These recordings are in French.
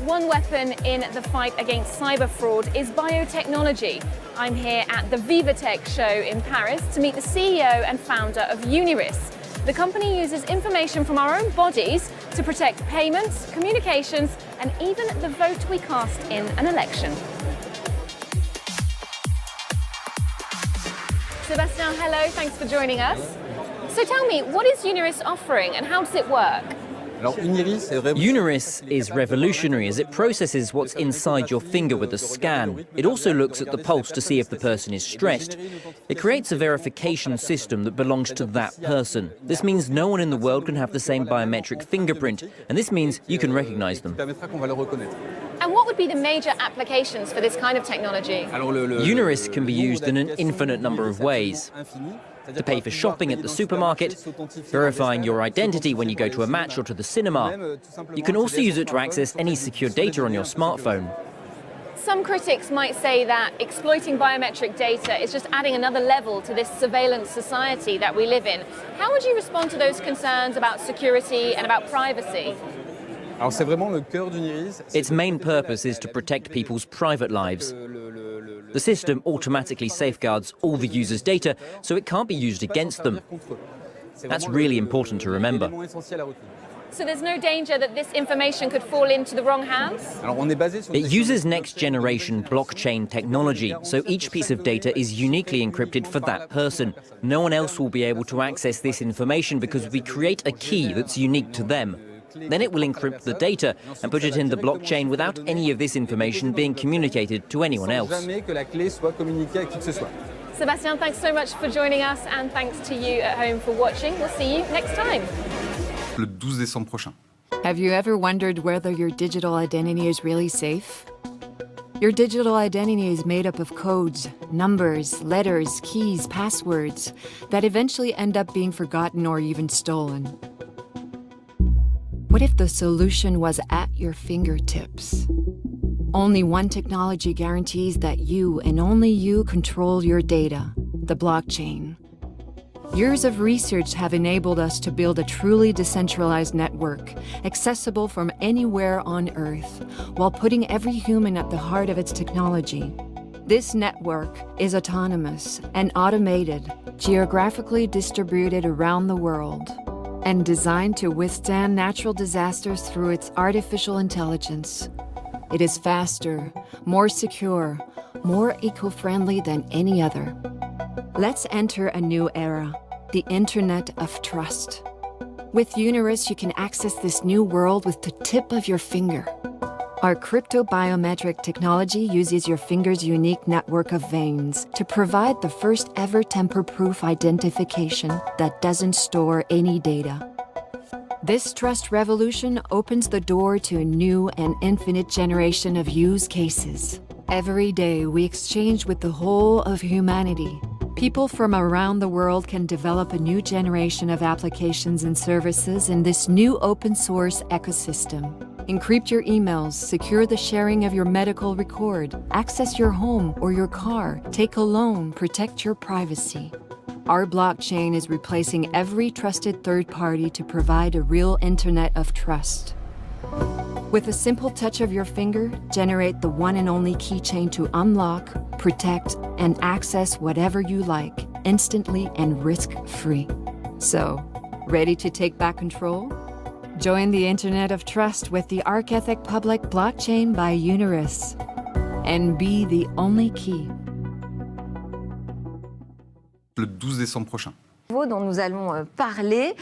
one weapon in the fight against cyber fraud is biotechnology. I'm here at the VivaTech show in Paris to meet the CEO and founder of Uniris. The company uses information from our own bodies to protect payments, communications, and even the vote we cast in an election. Sebastian, hello, thanks for joining us. So tell me, what is Uniris offering and how does it work? Uniris is revolutionary as it processes what's inside your finger with a scan. It also looks at the pulse to see if the person is stressed. It creates a verification system that belongs to that person. This means no one in the world can have the same biometric fingerprint, and this means you can recognize them. And what would be the major applications for this kind of technology? Uniris can be used in an infinite number of ways. To pay for shopping at the supermarket, verifying your identity when you go to a match or to the cinema. You can also use it to access any secure data on your smartphone. Some critics might say that exploiting biometric data is just adding another level to this surveillance society that we live in. How would you respond to those concerns about security and about privacy? Its main purpose is to protect people's private lives. The system automatically safeguards all the user's data, so it can't be used against them. That's really important to remember. So there's no danger that this information could fall into the wrong hands? It uses next-generation blockchain technology, so each piece of data is uniquely encrypted for that person. No one else will be able to access this information because we create a key that's unique to them. Then it will encrypt the data and put it in the blockchain without any of this information being communicated to anyone else. Sebastian, thanks so much for joining us, and thanks to you at home for watching. We'll see you next time. Le 12 décembre prochain. Have you ever wondered whether your digital identity is really safe? Your digital identity is made up of codes, numbers, letters, keys, passwords that eventually end up being forgotten or even stolen. What if the solution was at your fingertips? Only one technology guarantees that you and only you control your data, the blockchain. Years of research have enabled us to build a truly decentralized network, accessible from anywhere on Earth, while putting every human at the heart of its technology. This network is autonomous and automated, geographically distributed around the world, and designed to withstand natural disasters through its artificial intelligence. It is faster, more secure, more eco-friendly than any other. Let's enter a new era, the Internet of Trust. With Uniris, you can access this new world with the tip of your finger. Our crypto-biometric technology uses your finger's unique network of veins to provide the first ever tamper-proof identification that doesn't store any data. This trust revolution opens the door to a new and infinite generation of use cases. Every day we exchange with the whole of humanity. People from around the world can develop a new generation of applications and services in this new open-source ecosystem. Encrypt your emails, secure the sharing of your medical record, access your home or your car, take a loan, protect your privacy. Our blockchain is replacing every trusted third party to provide a real Internet of Trust. With a simple touch of your finger, generate the one and only keychain to unlock, protect, and access whatever you like, instantly and risk-free. So, ready to take back control? Join the Internet of Trust with the Arc-Ethic Public Blockchain by Uniris, and be the only key. Le 12 décembre prochain. Dont nous allons parler,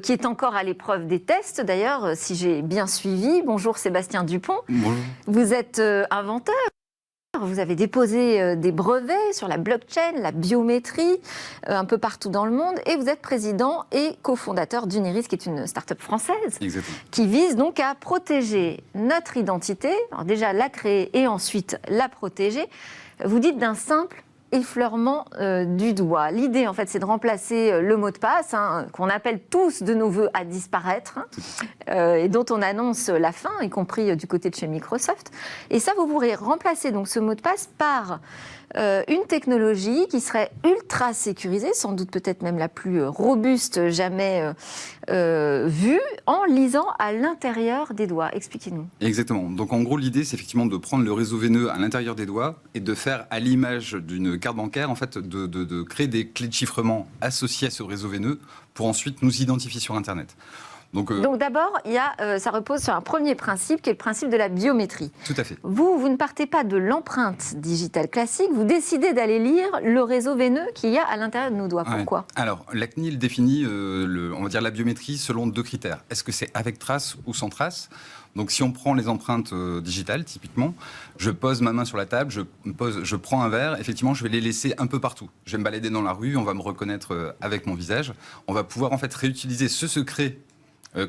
qui est encore à l'épreuve des tests d'ailleurs, si j'ai bien suivi. Bonjour Sébastien Dupont. Bonjour. Vous êtes inventeur. Vous avez déposé des brevets sur la blockchain, la biométrie, un peu partout dans le monde. Et vous êtes président et cofondateur d'Uniris, qui est une start-up française. Exactement. Qui vise donc à protéger notre identité. Alors déjà la créer et ensuite la protéger. Vous dites d'un simple effleurement du doigt. L'idée, en fait, c'est de remplacer le mot de passe, qu'on appelle tous de nos voeux à disparaître, et dont on annonce la fin, y compris du côté de chez Microsoft. Et ça, vous pourrez remplacer donc ce mot de passe par une technologie qui serait ultra sécurisée, sans doute peut-être même la plus robuste jamais vue, en lisant à l'intérieur des doigts. Expliquez-nous. Exactement. Donc en gros, l'idée, c'est effectivement de prendre le réseau veineux à l'intérieur des doigts et de faire, à l'image d'une carte bancaire, en fait, de créer des clés de chiffrement associées à ce réseau veineux pour ensuite nous identifier sur Internet. Donc d'abord, ça repose sur un premier principe qui est le principe de la biométrie. tout à fait. Vous ne partez pas de l'empreinte digitale classique, vous décidez d'aller lire le réseau veineux qu'il y a à l'intérieur de nos doigts. Pourquoi ? Ouais. Alors, la CNIL définit on va dire la biométrie selon 2 critères. Est-ce que c'est avec trace ou sans trace ? Donc, si on prend les empreintes digitales, typiquement, je pose ma main sur la table, je prends un verre, effectivement, je vais les laisser un peu partout. Je vais me balader dans la rue, on va me reconnaître avec mon visage. On va pouvoir en fait réutiliser ce secret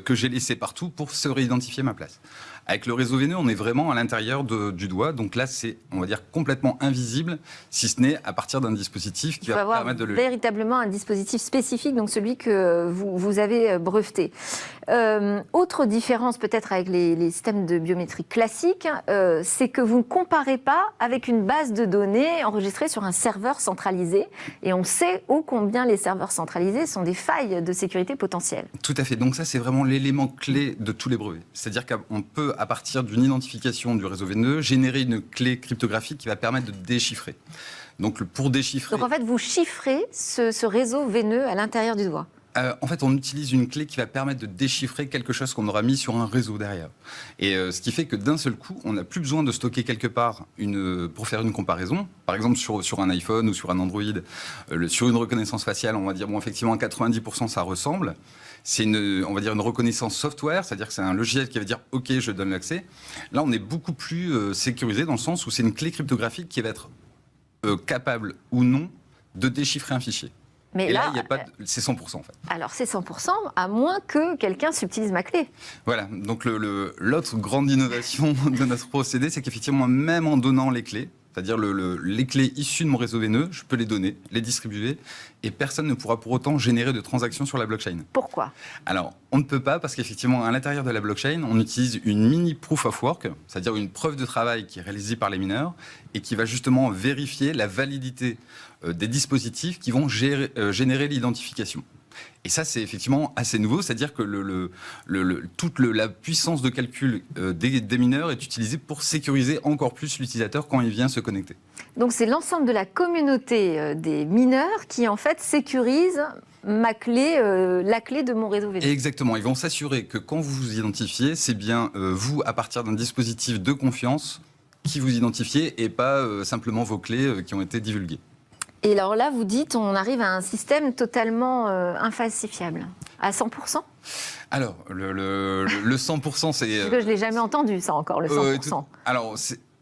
que j'ai laissé partout pour se réidentifier ma place. Avec le réseau veineux, on est vraiment à l'intérieur du doigt, donc là, c'est, on va dire, complètement invisible, si ce n'est à partir d'un dispositif qui va permettre de le... véritablement un dispositif spécifique, donc celui que vous avez breveté. Autre différence peut-être avec les systèmes de biométrie classiques, c'est que vous ne comparez pas avec une base de données enregistrée sur un serveur centralisé, et on sait ô combien les serveurs centralisés sont des failles de sécurité potentielles. Tout à fait, donc ça, c'est vraiment l'élément clé de tous les brevets. C'est-à-dire qu'on peut, à partir d'une identification du réseau veineux, générer une clé cryptographique qui va permettre de déchiffrer. Donc pour déchiffrer... Donc en fait, vous chiffrez ce réseau veineux à l'intérieur du doigt. En fait, on utilise une clé qui va permettre de déchiffrer quelque chose qu'on aura mis sur un réseau derrière. Et ce qui fait que d'un seul coup, on n'a plus besoin de stocker quelque part pour faire une comparaison. Par exemple, sur un iPhone ou sur un Android, sur une reconnaissance faciale, on va dire, bon, effectivement, à 90%, ça ressemble. C'est on va dire une reconnaissance software, c'est-à-dire que c'est un logiciel qui va dire « OK, je donne l'accès ». Là, on est beaucoup plus sécurisé dans le sens où c'est une clé cryptographique qui va être capable ou non de déchiffrer un fichier. Mais et là, c'est 100% en fait. Alors c'est 100%, à moins que quelqu'un subtilise ma clé. Voilà, donc l'autre grande innovation de notre procédé, c'est qu'effectivement, même en donnant les clés, c'est-à-dire les clés issues de mon réseau veineux, je peux les donner, les distribuer, et personne ne pourra pour autant générer de transactions sur la blockchain. Pourquoi ? Alors, on ne peut pas parce qu'effectivement, à l'intérieur de la blockchain, on utilise une mini proof of work, c'est-à-dire une preuve de travail qui est réalisée par les mineurs et qui va justement vérifier la validité des dispositifs qui vont générer l'identification. Et ça, c'est effectivement assez nouveau, c'est-à-dire que toute la puissance de calcul des mineurs est utilisée pour sécuriser encore plus l'utilisateur quand il vient se connecter. Donc c'est l'ensemble de la communauté des mineurs qui en fait sécurise la clé de mon réseau veineux. Exactement, ils vont s'assurer que quand vous vous identifiez, c'est bien vous, à partir d'un dispositif de confiance, qui vous identifiez et pas simplement vos clés qui ont été divulguées. Et alors là, vous dites, on arrive à un système totalement infalsifiable, à 100%. Alors, le 100%, c'est... Parce que je ne l'ai jamais entendu, ça encore, le 100%. Alors,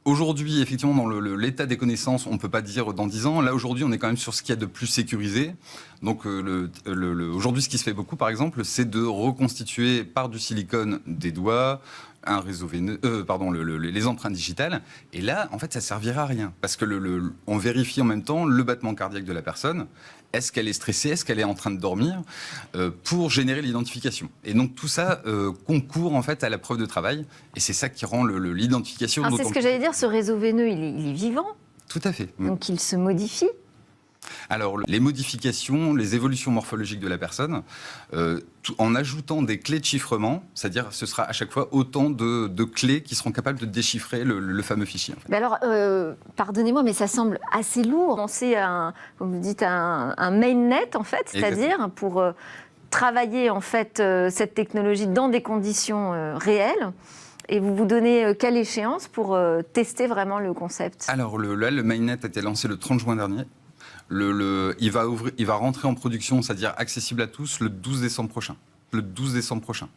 aujourd'hui, effectivement, dans l'état des connaissances, on ne peut pas dire dans 10 ans. Là, aujourd'hui, on est quand même sur ce qu'il y a de plus sécurisé. Donc, aujourd'hui, ce qui se fait beaucoup, par exemple, c'est de reconstituer par du silicone des doigts, un réseau veineux, les empreintes digitales. Et là, en fait, ça servira à rien. Parce que on vérifie en même temps le battement cardiaque de la personne. Est-ce qu'elle est stressée ? Est-ce qu'elle est en train de dormir ? Pour générer l'identification. Et donc, tout ça concourt, en fait, à la preuve de travail. Et c'est ça qui rend l'identification... C'est ce que j'allais dire, ce réseau veineux, il est vivant. Tout à fait. Donc, il se modifie. Alors, les modifications, les évolutions morphologiques de la personne, en ajoutant des clés de chiffrement, c'est-à-dire ce sera à chaque fois autant de clés qui seront capables de déchiffrer le fameux fichier. En fait. Mais alors, pardonnez-moi, mais ça semble assez lourd. C'est comme vous dites, un mainnet, en fait, c'est-à-dire pour travailler en fait cette technologie dans des conditions réelles. Et vous vous donnez quelle échéance pour tester vraiment le concept ? Alors, le mainnet a été lancé le 30 juin dernier. Il va rentrer en production, c'est-à-dire accessible à tous, le 12 décembre prochain. Le 12 décembre prochain.